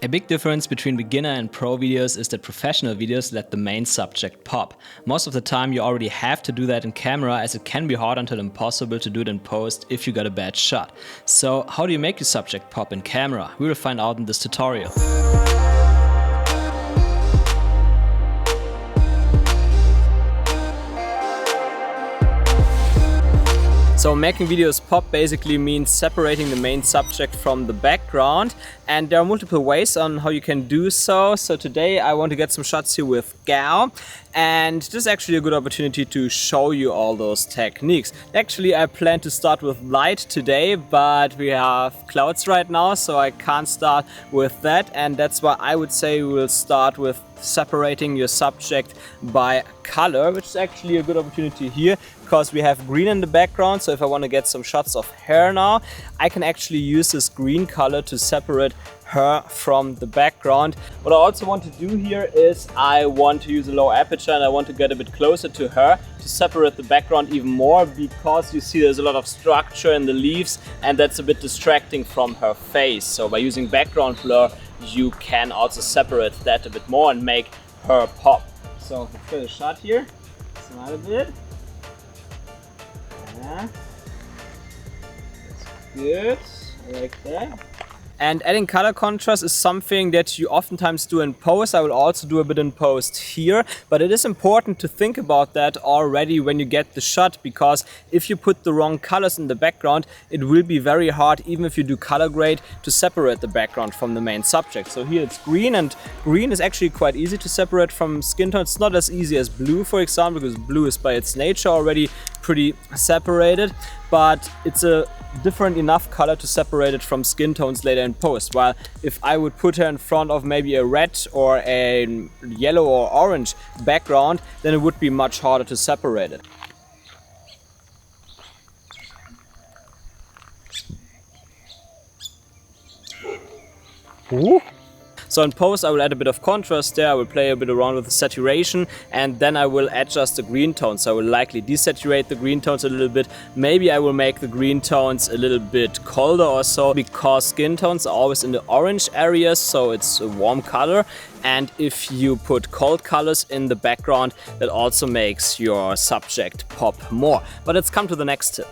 A big difference between beginner and pro videos is that professional videos let the main subject pop. Most of the time you already have to do that in camera, as it can be hard until impossible to do it in post if you got a bad shot. So how do you make your subject pop in camera? We will find out in this tutorial. So making videos pop basically means separating the main subject from the background, and there are multiple ways on how you can do so. So today I want to get some shots here with Gal, and this is actually a good opportunity to show you all those techniques. Actually I plan to start with light today, but we have clouds right now, so I can't start with that, and that's why I would say we will start with separating your subject by color, which is actually a good opportunity here because we have green in the background. So if I want to get some shots of hair now, I can actually use this green color to separate her from the background. What I also want to do here is I want to use a low aperture and I want to get a bit closer to her to separate the background even more, because you see there's a lot of structure in the leaves and that's a bit distracting from her face. So by using background blur you can also separate that a bit more and make her pop. So let's get a shot here. Smile a bit. Yeah. That's good. I like that. And adding color contrast is something that you oftentimes do in post. I will also do a bit in post here, but it is important to think about that already when you get the shot, because if you put the wrong colors in the background, it will be very hard, even if you do color grade, to separate the background from the main subject. So here it's green, and green is actually quite easy to separate from skin tone. It's not as easy as blue, for example, because blue is by its nature already pretty separated, but it's a different enough color to separate it from skin tones later in post. While if I would put her in front of maybe a red or a yellow or orange background, then it would be much harder to separate it. Ooh. So in post I will add a bit of contrast there, I will play a bit around with the saturation, and then I will adjust the green tones. So I will likely desaturate the green tones a little bit. Maybe I will make the green tones a little bit colder or so, because skin tones are always in the orange areas, so it's a warm color. And if you put cold colors in the background, that also makes your subject pop more. But let's come to the next tip.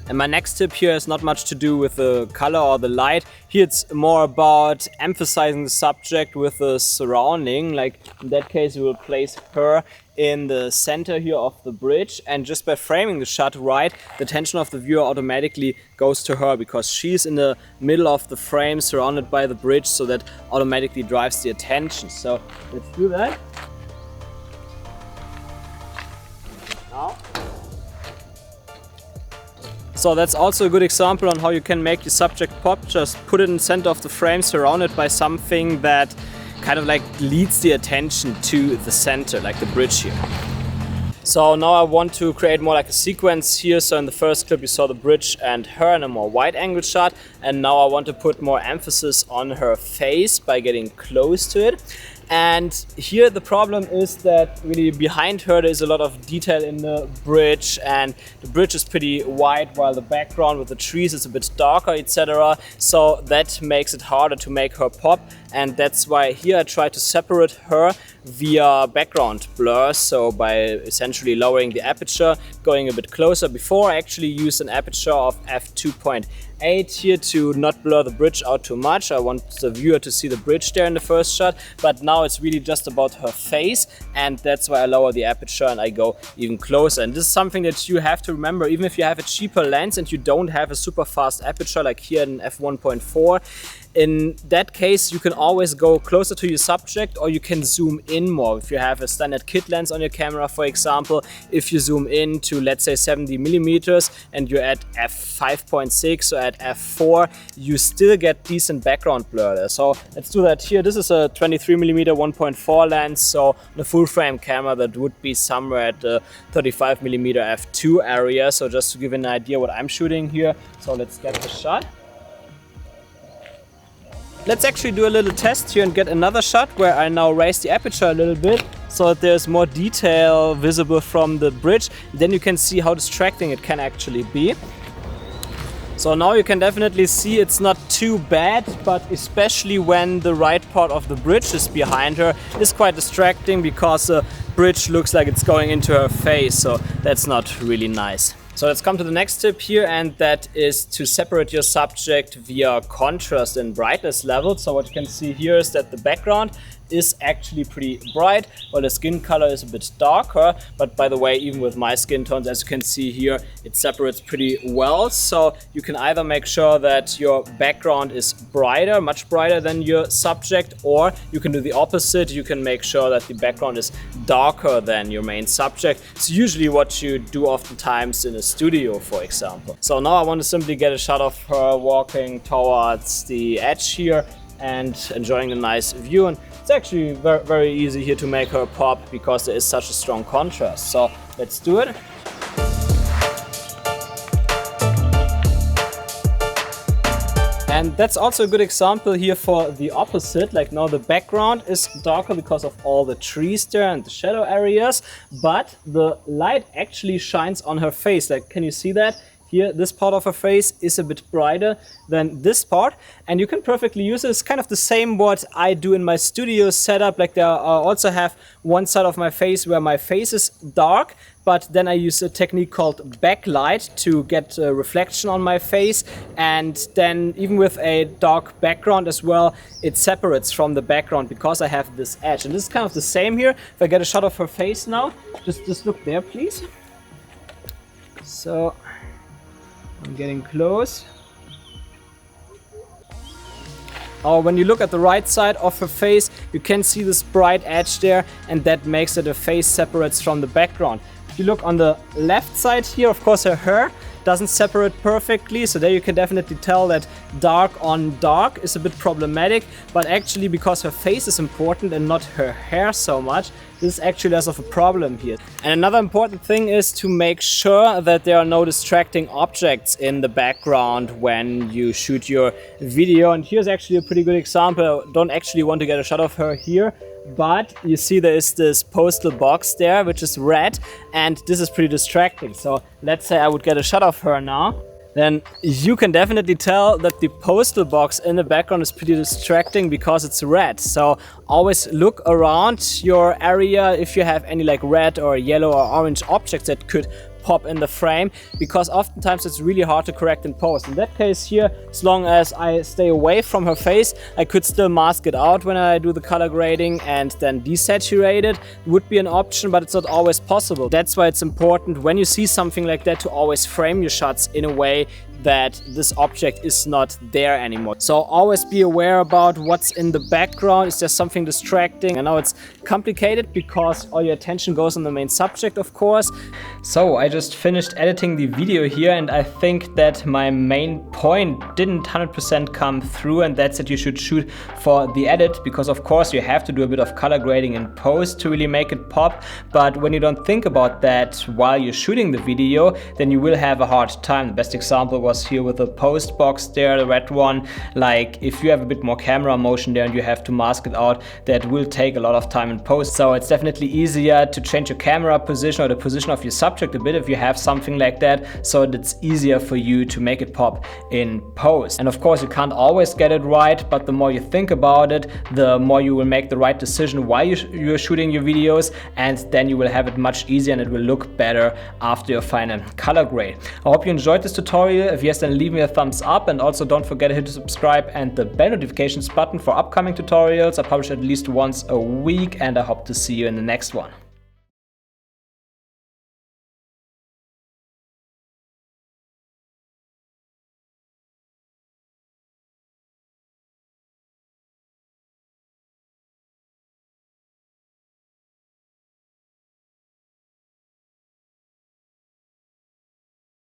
And my next tip here has not much to do with the color or the light. Here it's more about emphasizing the subject with the surrounding. Like in that case, we will place her in the center here of the bridge, and just by framing the shot right, the attention of the viewer automatically goes to her, because she's in the middle of the frame surrounded by the bridge, so that automatically drives the attention. So let's do that. Now. So that's also a good example on how you can make your subject pop. Just put it in the center of the frame, surrounded by something that kind of like leads the attention to the center, like the bridge here. So now I want to create more like a sequence here. So in the first clip you saw the bridge and her in a more wide angle shot, and now I want to put more emphasis on her face by getting close to it. And here the problem is that really behind her there is a lot of detail in the bridge, and the bridge is pretty wide while the background with the trees is a bit darker, etc. So that makes it harder to make her pop, and that's why here I try to separate her via background blur. So by essentially lowering the aperture, going a bit closer. Before I actually used an aperture of f2.8 here to not blur the bridge out too much. I want the viewer to see the bridge there in the first shot, but now it's really just about her face, and that's why I lower the aperture and I go even closer. And this is something that you have to remember, even if you have a cheaper lens and you don't have a super fast aperture like here in f1.4. In that case, you can always go closer to your subject, or you can zoom in more. If you have a standard kit lens on your camera, for example, if you zoom in to, let's say, 70 millimeters and you're at f5.6 or at f4, you still get decent background blur there. So let's do that here. This is a 23 millimeter 1.4 lens. So on a full frame camera, that would be somewhere at the 35 millimeter f2 area. So just to give you an idea what I'm shooting here. So let's get the shot. Let's actually do a little test here and get another shot where I now raise the aperture a little bit so that there's more detail visible from the bridge. Then you can see how distracting it can actually be. So now you can definitely see it's not too bad, but especially when the right part of the bridge is behind her, is quite distracting because the bridge looks like it's going into her face, so that's not really nice. So let's come to the next tip here, and that is to separate your subject via contrast and brightness level. So what you can see here is that the background is actually pretty bright, while the skin color is a bit darker. But by the way, even with my skin tones, as you can see here, it separates pretty well. So you can either make sure that your background is brighter, much brighter than your subject, or you can do the opposite. You can make sure that the background is darker than your main subject. It's usually what you do oftentimes in a studio, for example. So now I want to simply get a shot of her walking towards the edge here and enjoying the nice view. And it's actually very easy here to make her pop because there is such a strong contrast. So let's do it. And that's also a good example here for the opposite. Like now the background is darker because of all the trees there and the shadow areas, but the light actually shines on her face. Like, can you see that? Here, this part of her face is a bit brighter than this part, and you can perfectly use it. It's kind of the same what I do in my studio setup. Like there, I also have one side of my face where my face is dark, but then I use a technique called backlight to get a reflection on my face, and then even with a dark background as well, it separates from the background because I have this edge. And this is kind of the same here. If I get a shot of her face now, just look there, please. So I'm getting close. Oh, when you look at the right side of her face, you can see this bright edge there, and that makes it her face separates from the background. If you look on the left side here, of course her hair doesn't separate perfectly, so there you can definitely tell that dark on dark is a bit problematic, but actually because her face is important and not her hair so much, this is actually less of a problem here. And another important thing is to make sure that there are no distracting objects in the background when you shoot your video. And here's actually a pretty good example. I don't actually want to get a shot of her here, but you see there is this postal box there which is red, and this is pretty distracting. So let's say I would get a shot of her now, then you can definitely tell that the postal box in the background is pretty distracting because it's red. So always look around your area if you have any like red or yellow or orange objects that could pop in the frame, because oftentimes it's really hard to correct in post. In that case here, as long as I stay away from her face, I could still mask it out when I do the color grading and then desaturate it. Would be an option, but it's not always possible. That's why it's important when you see something like that to always frame your shots in a way that this object is not there anymore. So always be aware about what's in the background. Is there something distracting? I know it's complicated because all your attention goes on the main subject, of course. So I just finished editing the video here, and I think that my main point didn't 100% come through, and that's that you should shoot for the edit, because of course you have to do a bit of color grading in post to really make it pop. But when you don't think about that while you're shooting the video, then you will have a hard time. The best example was here with the post box there, the red one. Like if you have a bit more camera motion there and you have to mask it out, that will take a lot of time in post. So it's definitely easier to change your camera position or the position of your subject a bit if you have something like that, so it's easier for you to make it pop in post. And of course you can't always get it right, but the more you think about it, the more you will make the right decision while you're shooting your videos, and then you will have it much easier and it will look better after your final color grade. I hope you enjoyed this tutorial. If yes, then leave me a thumbs up, and also don't forget to hit the subscribe and the bell notifications button for upcoming tutorials. I publish at least once a week, and I hope to see you in the next one.